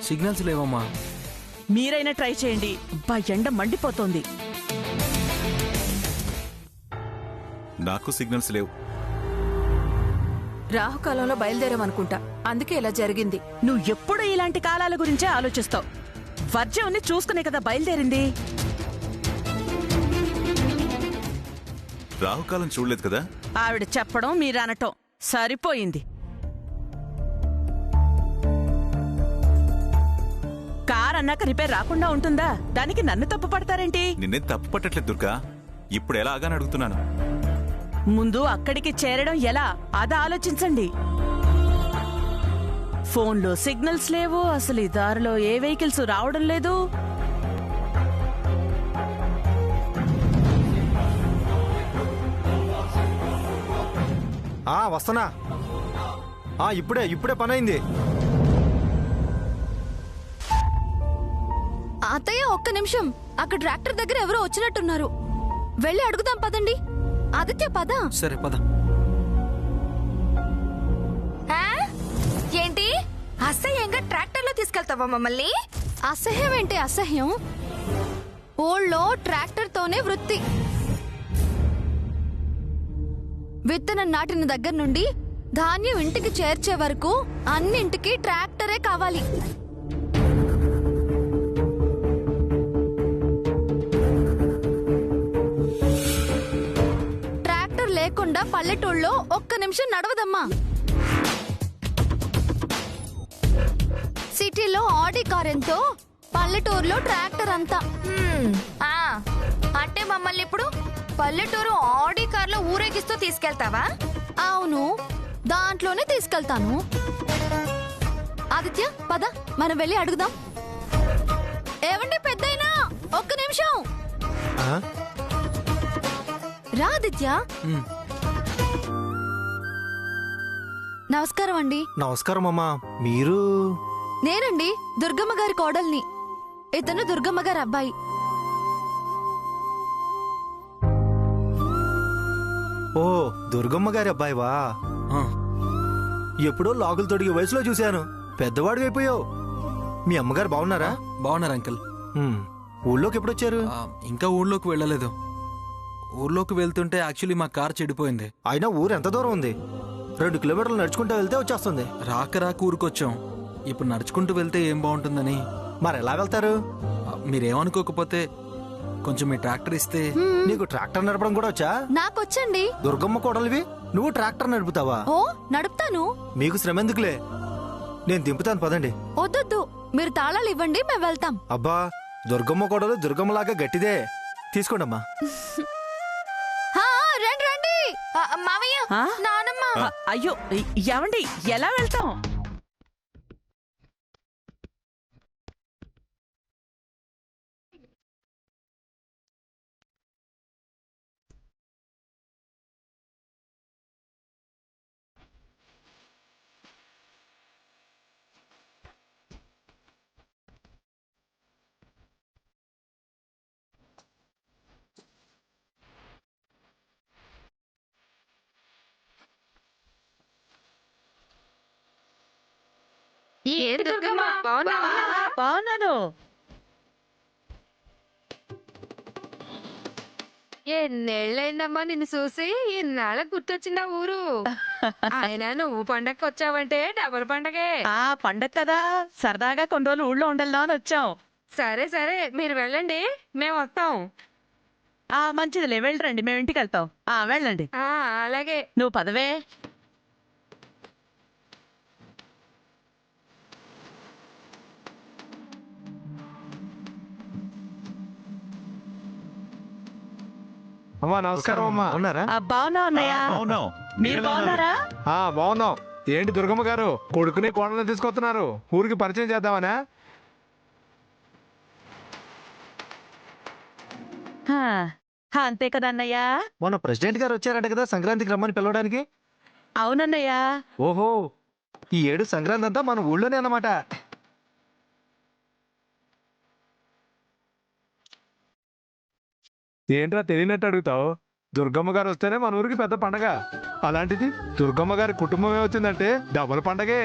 Signals లేవమ్మా. మీరైనా try చేయండి. ఎండ మండిపోతోంది. నాకు సిగ్నల్స్ లేవు. రాహుకాలంలో బయలుదేరామనుకుంటా, అందుకే ఇలా జరిగింది. నువ్వు ఎప్పుడు ఇలాంటి కాలాల గురించే ఆలోచిస్తావు. వర్జంని చూసుకునే కదా బయలుదేరింది. రాహుకాలం చూడలేదు కదా. ఆవిడ చెప్పడం మీరనటం సరిపోయింది. కార్ అన్నాక రిపేర్ రాకుండా ఉంటుందా? దానికి నన్ను తప్పు పడతారేంటి? నిన్నే తప్పు పట్టట్లేదు దుర్గా. ఇప్పుడు ఎలా ఆగాని అడుగుతున్నాను. ముందు అక్కడికి చేరడం ఎలా అది ఆలోచించండి. ఫోన్లో సిగ్నల్స్ లేవు, అసలు ఈ దారిలో ఏ వెహికల్స్ రావడం లేదు. వస్తున్నా. ఇప్పుడే పనైంది. అత్తయ్య ఒక్క నిమిషం, అక్కడ ట్రాక్టర్ దగ్గర ఎవరో వచ్చినట్టున్నారు. వెళ్ళి అడుగుదాం పదండి. ఆదిత్య పద. సరే పద. ఏంటి అసహ్యంగా ట్రాక్టర్ లో తీసుకెళ్తావా మమ్మల్ని? అసహ్యం ఏంటి అసహ్యం? ఊళ్ళో ట్రాక్టర్ తోనే వృత్తి. విత్తనం నాటిన దగ్గర నుండి ధాన్యం ఇంటికి చేర్చే వరకు అన్నింటికి ట్రాక్టరే కావాలి. ట్రాక్టర్ లేకుండా పల్లెటూళ్ళలో ఒక్క నిమిషం నడవదమ్మా. సిటీలో ఆడి కార్ ఎంతో, పల్లెటూరులో ట్రాక్టర్ అంతా. అంటే మమ్మల్ని ఇప్పుడు పల్లెటూరు ఆడి కార్లో ఊరేగిస్తూ తీసుకెళ్తావా? అవును, దాంట్లోనే తీసుకెళ్తాను. ఆదిత్య పద, మనం వెళ్ళి అడుగుదాం. ఏవండి పెద్దయినా, ఒక్క నిమిషం రా. ఆదిత్య నమస్కారం అండి. నమస్కారం అమ్మా. మీరు? నేనండి, దుర్గమ్మ గారి కోడల్ని. ఇతను దుర్గమ్మ గారి అబ్బాయి. ఓ, దుర్గమ్మ గారి అబ్బాయివా? ఎప్పుడో లాగులు తొడిగే వయసులో చూశాను. పెద్దవాడు అయిపోయావు. మీ అమ్మగారు బాగున్నారా? బాగున్నారు అంకుల్. ఊళ్ళోకి ఎప్పుడొచ్చారు? ఇంకా ఊళ్ళోకి వెళ్ళలేదు. ఊర్లోకి వెళ్తుంటే యాక్చువల్లీ మా కార్ చెడిపోయింది. అయినా ఊరు ఎంత దూరం ఉంది? 2 కిలోమీటర్లు నడుచుకుంటూ వెళ్తే వచ్చేస్తుంది. రాక ఊరికొచ్చాం. ఇప్పుడు నడుచుకుంటూ వెళ్తే ఏం బాగుంటుందని. మరి ఎలా వెళ్తారు? మీరేమనుకోకపోతే కొంచెం మీ ట్రాక్టర్ ఇస్తే. నీకు ట్రాక్టర్ నడపడం కూడా వచ్చా? నాకొచ్చండి. దుర్గమ్మ కోడలివి, నువ్వు ట్రాక్టర్ నడుపుతావా? ఓ, నడుపుతాను. మీకు శ్రమ ఎందుకులే, నేను దింపుతాను పదండి. వద్దొద్దు, మీరు తాళాలు ఇవ్వండి, మేము వెళ్తాం. అబ్బా, దుర్గమ్మ కోడలు దుర్గమ్మలాగా గట్టిదే. తీసుకోండమ్మా. రండి రండి. మావయ్య, నానమ్మ. అయ్యో, ఏమండి, ఎలా వెళ్తాం? ఏంటి దుర్గమ్మ, బాగున్నావా? బాగున్నాను. ఎన్నేళ్ళైందమ్మా నిన్ను చూసి. ఇన్నాళ్ళ గుర్తొచ్చిందా ఊరు? ఆయన నువ్వు పండగకి వచ్చావంటే డబుల్ పండగే. పండగ కదా, సరదాగా కొన్ని రోజులు ఊళ్ళో ఉండల్లా అని వచ్చాం. సరే సరే, మీరు వెళ్ళండి, మేము వస్తాం. మంచిదిలే, వెళ్ళరండి, మేము ఇంటికి వెళ్తాం. వెళ్ళండి. అలాగే. నువ్వు పదవే. అమ్మా నమస్కారం. అమ్మా ఉన్నారా? బాగున్నా అన్నయ్య. మీరు బాగున్నారా? బాగున్నాం. ఏంటి దుర్గమ్మ గారు, కొడుకుని కోడల్ని తీసుకొస్తున్నారు? ఊరికి పరిచయం చేద్దామనా? అంతే కదా అన్నయ్య. మొన్న ప్రెసిడెంట్ గారు వచ్చారట కదా సంక్రాంతికి రమ్మని పిలవడానికి. అవునన్నయ్య. ఓహో, ఈ ఏడు సంక్రాంతి అంతా మన ఊళ్ళోనే అన్నమాట. ఏంట్రా తెలియనట్టు అడుగుతావు? దుర్గమ్మ గారు వస్తేనే మన ఊరికి పెద్ద పండగ. అలాంటిది దుర్గమ్మ గారి కుటుంబమే వచ్చిందంటే డబుల్ పండగే.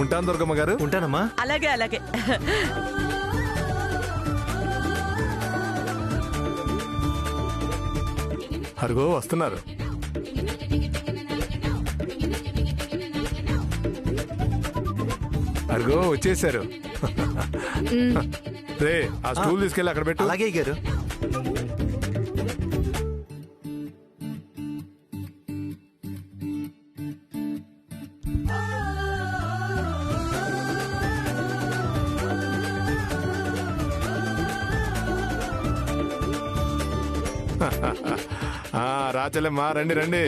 ఉంటాను దుర్గమ్మ గారు. ఉంటానమ్మా. అలాగే అలాగే. అరుగో వస్తున్నారు. అరుగో వచ్చేసారు. రే ఆ స్టూల్ తీసుకెళ్ళి అక్కడ పెట్టు. అలాగే గారు. రాచలమ్మా రండి రండి.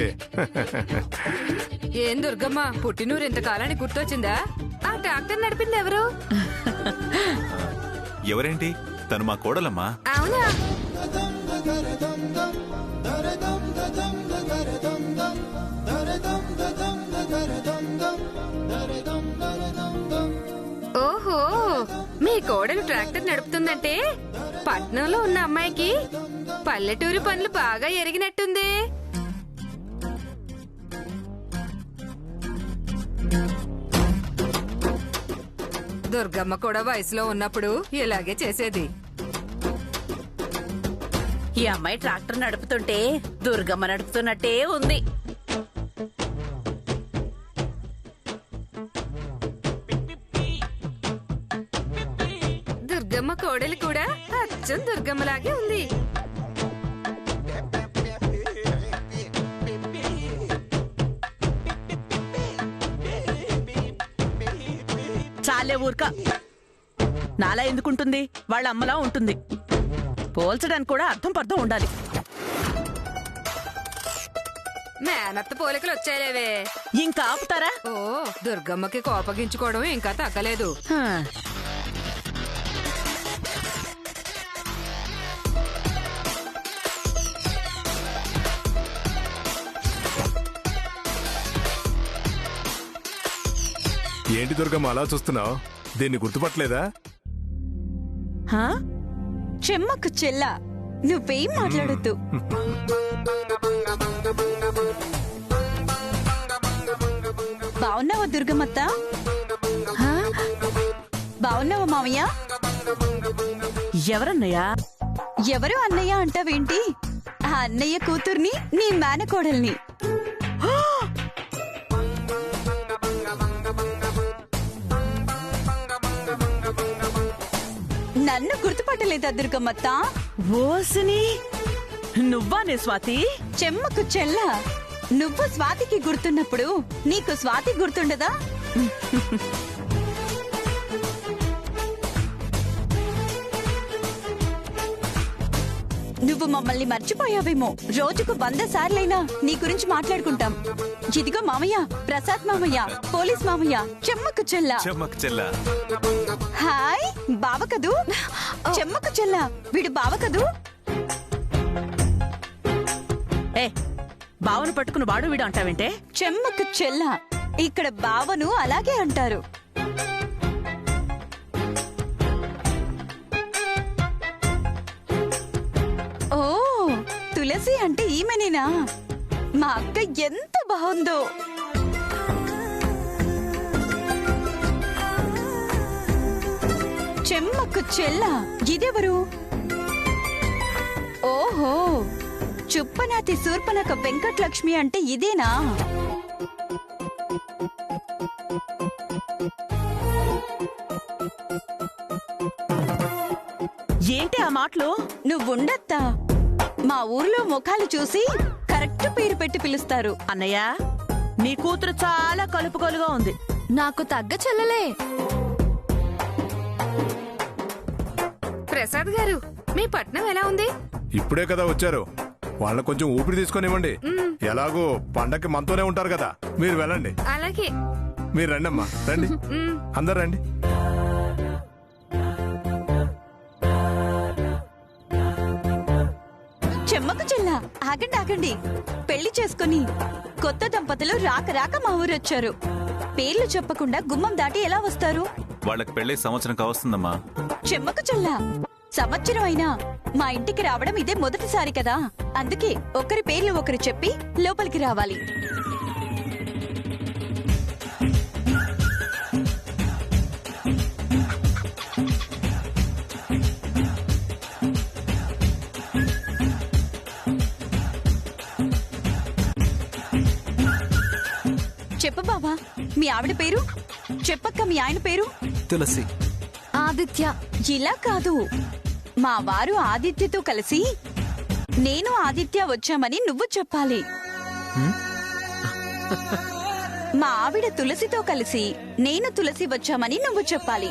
ఏం దుర్గమ్మ, పుట్టినూరు ఇంతకాలానికి గుర్తొచ్చిందా? ఆ ట్రాక్టర్ నడిపింది ఎవరు? ఎవరేంటి? తను మా కోడలమ్మా. అవునా? ఓహో, మీ కోడలు ట్రాక్టర్ నడుపుతుందంటే పట్నంలో ఉన్న అమ్మాయికి పల్లెటూరి పనులు బాగా ఎరిగినట్టుంది. దుర్గమ్మ కూడా వయసులో ఉన్నప్పుడు ఇలాగే చేసేది. ఈ అమ్మాయి ట్రాక్టర్ నడుపుతుంటే దుర్గమ్మ నడుపుతున్నట్టే ఉంది. దుర్గమ్మ కోడలు కూడా అచ్చం దుర్గమ్మలాగే ఉంది. చాలే ఊర్క. నాలా ఎందుకుంటుంది? వాళ్ళ అమ్మలా ఉంటుంది. పోల్చడానికి కూడా అర్థం పర్థం ఉండాలి. మేనత్త పోలికలు వచ్చాయిలేవే. ఇంకా ఆపుతారా? ఓ, దుర్గమ్మకి కోపగించుకోవడం ఇంకా తగ్గలేదు. హా. ఏంటి దుర్గమ్మ అలా చూస్తున్నావు? దీన్ని గుర్తుపట్టలేదా? హా? చెమ్మకు చెల్ల, నువ్వేం మాట్లాడొద్దు. బావున్నావా దుర్గమ్మత్త? హా? బావున్నావా మామయ్య? ఎవరన్నయ్యా? ఎవరు అన్నయ్య అంటావేంటి? ఆ అన్నయ్య కూతుర్ని, నీ మేనకోడల్ని. నన్ను గుర్తుపట్టలేదా దుర్గమ్మత్త? ఓసిని, నువ్వానే స్వాతి? చెమ్మకు చెల్ల, నువ్వు స్వాతికి గుర్తున్నప్పుడు నీకు స్వాతి గుర్తుండదా? నువ్వు మమ్మల్ని మర్చిపోయావేమో. రోజుకు 100 సార్లైనా నీ గురించి మాట్లాడుకుంటాం. ఇదిగో మామయ్య, ప్రసాద్ మామయ్య, పోలీస్ మామయ్య, చెమ్మకు చెల్ల. చెమ్మకు చెల్ల. హాయ్, బావ కదూ? చెమ్మకు చెల్ల, వీడు బావ కదూ? ఏ, బావను పట్టుకుని వాడు వీడు అంటావేంటే? చెమ్మకు చెల్ల, ఇక్కడ బావను అలాగే అంటారు. ఓ, తులసి అంటే ఈమెనేనా? మా అక్క ఎంత బాగుందో. చెమ్మకు చెల్ల, ఇదెవరు? ఓహో, చుప్పనాతి శూర్పనక వెంకటలక్ష్మి అంటే ఇదేనా? ఏంటి ఆ మాటలు? నువ్వుండత్తా, మా ఊర్లో ముఖాలు చూసి కరెక్ట్ పేరు పెట్టి పిలుస్తారు. అన్నయ్య, నీ కూతురు చాలా కలుపుకోలుగా ఉంది. నాకు తగ్గ చెల్లలే. ప్రసాద్ గారు, మీ పట్నం ఎలా ఉంది? ఇప్పుడే కదా వచ్చారు. వాళ్ళని కొంచెం ఊపిరి తీసుకొనివ్వండి. ఎలాగో పండక్కి మనతోనే ఉంటారు కదా, మీరు వెళ్ళండి. అలాగే. మీరు రండి అమ్మా, రండి. అందరు రండి. చెమ్మకు చెల్ల, ఆగండి ఆగండి. పెళ్లి చేసుకుని కొత్త దంపతులు రాక రాక మా ఊరొచ్చారు. పేర్లు చెప్పకుండా గుమ్మం దాటి ఎలా వస్తారు? వాళ్ళకి పెళ్ళై సంవత్సరం కావస్తుందమ్మా. చెమ్మకు చెల్ల, సంవత్సరం అయినా మా ఇంటికి రావడం ఇదే మొదటిసారి కదా. అందుకే ఒకరి పేర్లు ఒకరు చెప్పి లోపలికి రావాలి. చెప్పు బావా, మీ ఆవిడ పేరు చెప్పక్క, మీ ఆయన పేరు. తులసి. ఆదిత్య. ఇలా కాదు, మా వారు ఆదిత్యతో కలిసి నేను ఆదిత్య వచ్చామని నువ్వు చెప్పాలి. మా ఆవిడ తులసితో కలిసి నేను తులసి వచ్చామని నువ్వు చెప్పాలి.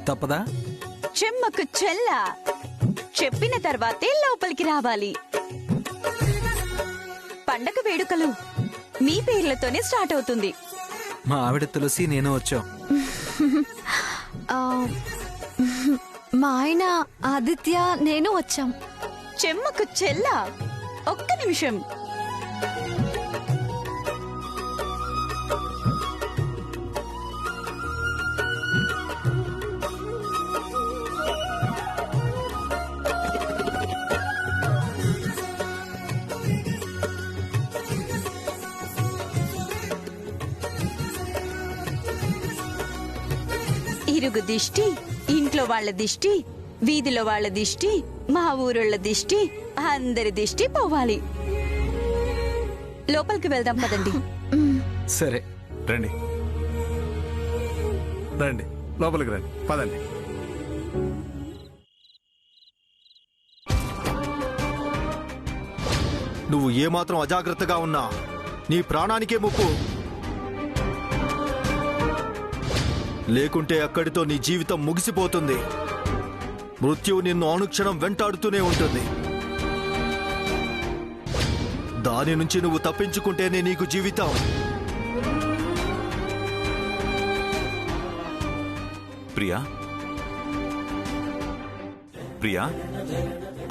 తప్పదా? చెమ్మకు చెల్ల చెప్పిన తర్వాతే లోపలికి రావాలి. పండగ వేడుకలు మీ పేర్లతోనే స్టార్ట్ అవుతుంది. మా ఆవిడ తులసి, నేను వచ్చాం. ఆ, మా ఆయన ఆదిత్య నేను వచ్చాం. చెమ్మకు చెల్ల, ఒక్క నిమిషం. ఇరుగు దిష్టి, ఇంట్లో వాళ్ళ దిష్టి, వీధిలో వాళ్ళ దిష్టి, మా ఊరోళ్ళ దిష్టి, అందరి దిష్టి పోవాలి. లోపలికి వెళ్దాం పదండి. సరే రండి. రండి, లోపలికి రండి, పదండి. నువ్వు ఏమాత్రం అజాగ్రత్తగా ఉన్నా నీ ప్రాణానికే ముప్పు. లేకుంటే అక్కడితో నీ జీవితం ముగిసిపోతుంది. మృత్యువు నిన్ను అనుక్షణం వెంటాడుతూనే ఉంటుంది. దాని నుంచి నువ్వు తప్పించుకుంటేనే నీకు జీవితం. ప్రియా, ప్రియా,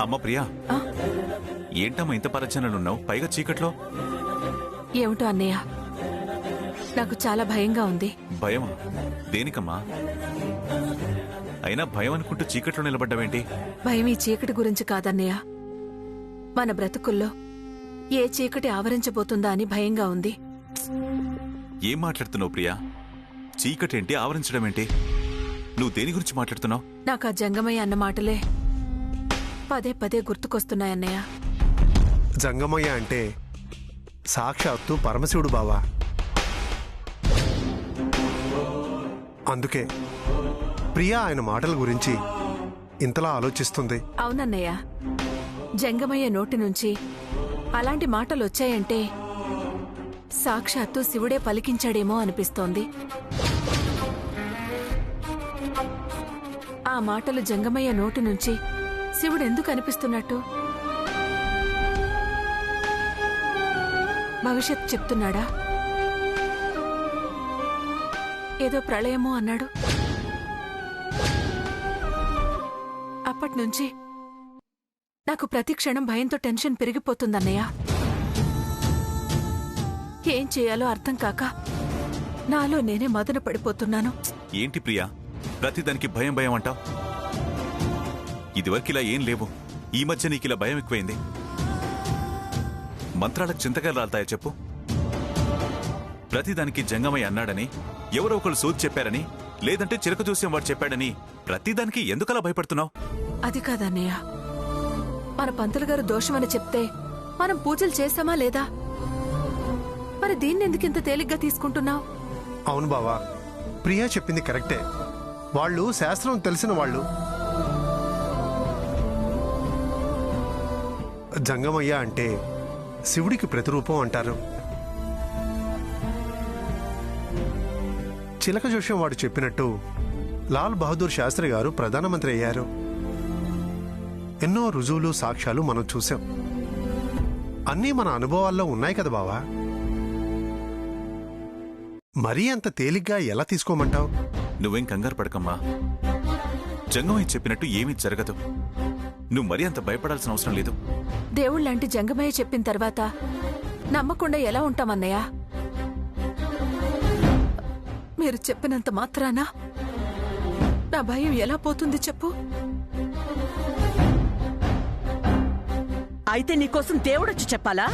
అమ్మ ప్రియా, ఏంటమ్మా ఇంత పరిచయాలున్నావు, పైగా చీకట్లో? ఏమిటో అన్నయ్య, నాకు చాలా భయంగా ఉంది. భయమా? దేనికమ్మా? అయినా భయం అనుకుంటూ చీకట్లో నిలబడ్డావేంటి? భయం ఈ చీకటి గురించి కాదన్నయ్య, మన బ్రతుకుల్లో ఏ చీకటి ఆవరించబోతుందా అని భయంగా ఉంది. ఏం మాట్లాడుతున్నావు ప్రియా? చీకటేంటి, ఆవరించడం ఏంటి? నువ్వు దేని గురించి మాట్లాడుతున్నావు? నాకు ఆ జంగమయ్య అన్న మాటలే పదే పదే గుర్తుకొస్తున్నాయన్నయ్య. జంగమయ్య అంటే సాక్షాత్తు పరమశివుడు బావా. అందుకే ప్రియా ఆయన మాటల గురించి ఇంతలా ఆలోచిస్తుంది. అవునన్నయ్య, జంగమయ్య నోటి నుంచి అలాంటి మాటలు వచ్చాయంటే సాక్షాత్తు శివుడే పలికించాడేమో అనిపిస్తోంది. ఆ మాటలు జంగమయ్య నోటి నుంచి శివుడెందుకు అనిపిస్తున్నట్టు? భవిష్యత్ చెప్తున్నాడా? ఏదో ప్రళయమో అన్నాడు. అప్పట్నుంచి నాకు ప్రతి క్షణం భయంతో టెన్షన్ పెరిగిపోతుందన్నయ్య. ఏం చేయాలో అర్థం కాక నాలో నేనే మదన పడిపోతున్నాను. ఏంటి ప్రియా, ప్రతిదానికి భయం భయం అంటావు? ఇదివరకు ఇలా ఏం లేవు, ఈ మధ్య నీకు ఇలా భయం ఎక్కువైంది. మంత్రాలకు చింతకాయలు రాలుతాయా చెప్పు? ప్రతిదానికి జంగమయ్య అన్నాడని, ఎవరో ఒకరు సూచి చెప్పారని, లేదంటే చిరక చూసి వాడు చెప్పాడని ప్రతిదానికి ఎందుకలా భయపడుతున్నావు? అది కాదన్నయ్య, మన పంతులు గారు దోషమని చెప్తే మనం పూజలు చేశామా లేదా? మరి దీన్ని ఎందుకింత తేలిగ్గా తీసుకుంటున్నావు? అవును బావా, ప్రియా చెప్పింది కరెక్టే. వాళ్ళు శాస్త్రం తెలిసిన వాళ్ళు. జంగమయ్య అంటే శివుడికి ప్రతిరూపం అంటారు. చిలక జోష్యం వాడు చెప్పినట్టు లాల్ బహదూర్ శాస్త్రి గారు ప్రధానమంత్రి అయ్యారు. ఎన్నో రుజువులు సాక్ష్యాలు మనం చూసాం. అన్నీ మన అనుభవాల్లో ఉన్నాయి కదా బావా. మరీ అంత తేలిగ్గా ఎలా తీసుకోమంటావు? నువ్వేం కంగారు పడకమ్మా. జంగమయ్య చెప్పినట్టు ఏమీ జరగదు. నువ్వు మరీ అంత భయపడాల్సిన అవసరం లేదు. దేవుళ్ళంటి జంగమయ్య చెప్పిన తర్వాత నమ్మకుండా ఎలా ఉంటామన్నయ్య? మీరు చెప్పినంత మాత్రాన నా భయం ఎలా పోతుంది చెప్పు? అయితే నీకోసం దేవుడొచ్చి చెప్పాలా?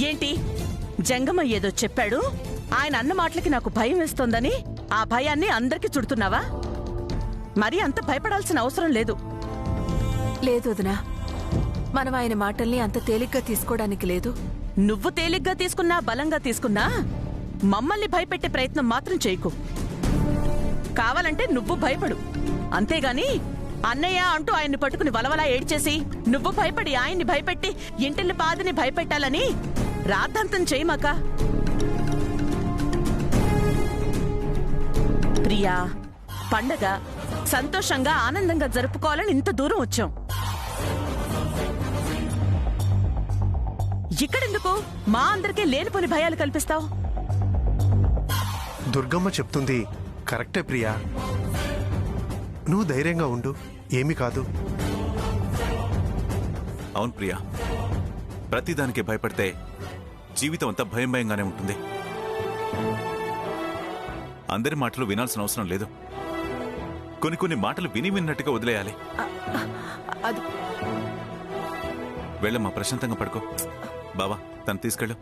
ఏంటి జంగమ్మ ఏదో చెప్పాడు, ఆయన అన్న మాటలకి నాకు భయం వేస్తోందని ఆ భయాన్ని అందరికీ చుడుతున్నావా? మరి అంత భయపడాల్సిన అవసరం లేదు. లేదు వదినా, మనం ఆయన మాటల్ని అంత తేలిగ్గా తీసుకోవడానికి లేదు. నువ్వు తేలిగ్గా తీసుకున్నా బలంగా తీసుకున్నా మమ్మల్ని భయపెట్టే ప్రయత్నం మాత్రం చేయకు. కావాలంటే నువ్వు భయపడు, అంతేగాని అన్నయ్య అంటూ ఆయన్ని పట్టుకుని వలవలా ఏడ్చేసి నువ్వు భయపడి ఆయన్ని భయపెట్టి ఇంటిని పాదిని భయపెట్టాలని రాద్ధాంతం చేయమాక. ప్రియా, పండగ సంతోషంగా ఆనందంగా జరుపుకోవాలని ఇంత దూరం వచ్చాం. ఇక్కడెందుకు మా అందరికీ లేనిపోని భయాలు కల్పిస్తావు? దుర్గమ్మ చెప్తుంది కరెక్టే ప్రియా. నువ్వు ధైర్యంగా ఉండు, ఏమీ కాదు. అవును ప్రియా, ప్రతిదానికి భయపడితే జీవితం అంతా భయం భయంగానే ఉంటుంది. అందరి మాటలు వినాల్సిన అవసరం లేదు. కొన్ని కొన్ని మాటలు విన్నట్టుగా వదిలేయాలి. వెళ్ళమ్మా, ప్రశాంతంగా పడుకో. బావా, తను తీసుకెళ్ళు.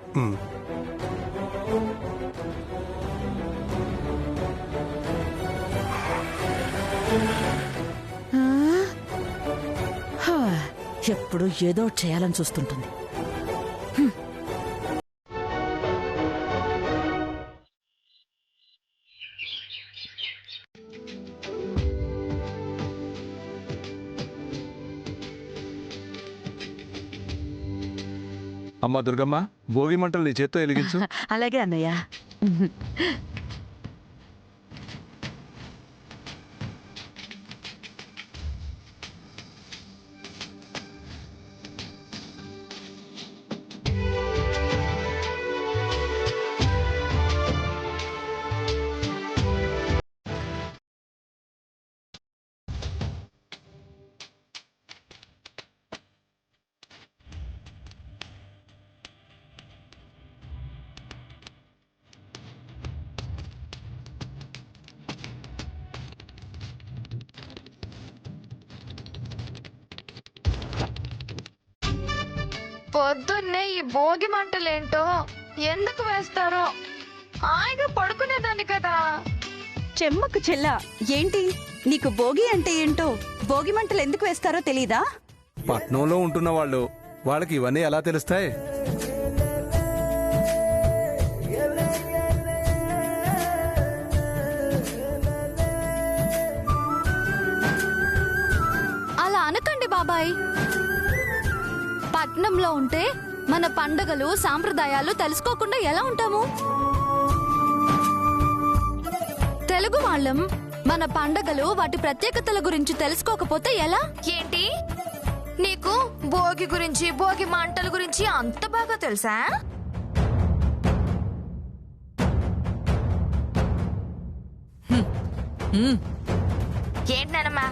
ఎప్పుడు ఏదో చేయాలని చూస్తుంటుంది. అమ్మా దుర్గమ్మ, భోగి మంటలు నీ చేత్తో వెలిగించు. అలాగే అన్నయ్య. పొద్దున్నే ఈ భోగి మంటలేంటో ఎందుకు వేస్తారో? హాయిగా పడుకునేదాన్ని కదా. చెమ్మకు చెల్ల, ఏంటి నీకు భోగి అంటే ఏంటో, భోగి మంటలు ఎందుకు వేస్తారో తెలీదా? పట్నంలో ఉంటున్న వాళ్ళు, వాళ్ళకి ఇవన్నీ ఎలా తెలుస్తాయి? అలా అనకండి బాబాయ్. పట్నంలో ఉంటే మన పండగలు సాంప్రదాయాలు తెలుసుకోకుండా ఎలా ఉంటాము? తెలుగు వాళ్ళం మన పండగలు వాటి ప్రత్యేకతల గురించి తెలుసుకోకపోతే ఎలా? ఏంటి నీకు భోగి గురించి, భోగి మంటల గురించి అంత బాగా తెలుసా? ఏంటనమ్మా,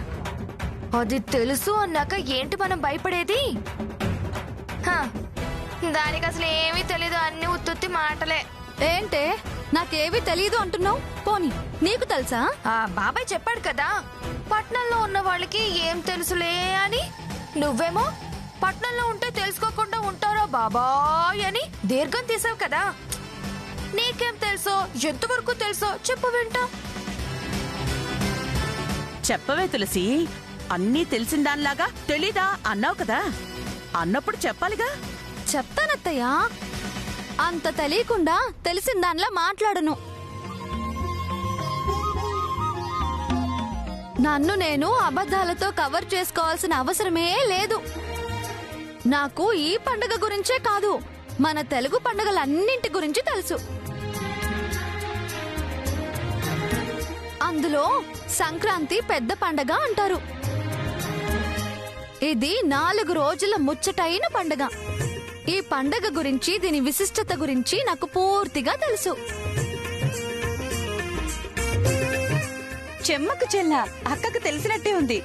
అది తెలుసు అన్నాక ఏంటి మనం భయపడేది? దానికి అసలు ఏమీ తెలీదు, అన్ని ఉత్తుత్తి మాటలే. ఏంటే నాకేమీ తెలీదు అంటున్నావు? పోనీ నీకు తెలుసా? బాబాయ్ చెప్పాడు కదా, పట్నంలో ఉన్న వాళ్ళకి ఏం తెలుసులే అని. నువ్వేమో పట్నంలో ఉంటే తెలుసుకోకుండా ఉంటారా బాబాయ్ అని దీర్ఘం తీసావు కదా. నీకేం తెలుసో, ఎంతవరకు తెలుసో చెప్పు, వింటా. చెప్పవే తులసి, అన్నీ తెలిసిన దానిలాగా తెలీదా అన్నావు కదా, అన్నప్పుడు చెప్పాలిగా. చెప్తానత్తయ్యా, అంత తెలియకుండా తెలిసిన దానిలా మాట్లాడను. నన్ను నేను అబద్ధాలతో కవర్ చేసుకోవాల్సిన అవసరమే లేదు. నాకు ఈ పండుగ గురించే కాదు, మన తెలుగు పండుగలన్నింటి గురించి తెలుసు. అందులో సంక్రాంతి పెద్ద పండగ అంటారు. ఇది 4 రోజుల ముచ్చటైన పండగ. ఈ పండగ గురించి, దీని విశిష్టత గురించి నాకు పూర్తిగా తెలుసు. చెమ్మకు చెల్ల, అక్కకు తెలిసినట్టే ఉంది.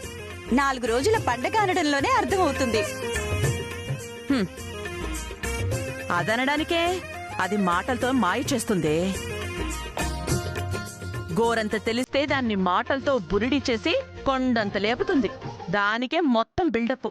4 రోజుల పండగ అనడంలోనే అర్థమవుతుంది. అదనడానికే అది మాటలతో మాయ చేస్తుంది. గోరంత తెలిస్తే దాన్ని మాటలతో బురిడి చేసి కొండంత లేపుతుంది. దానికే మొత్తం బిల్డప్.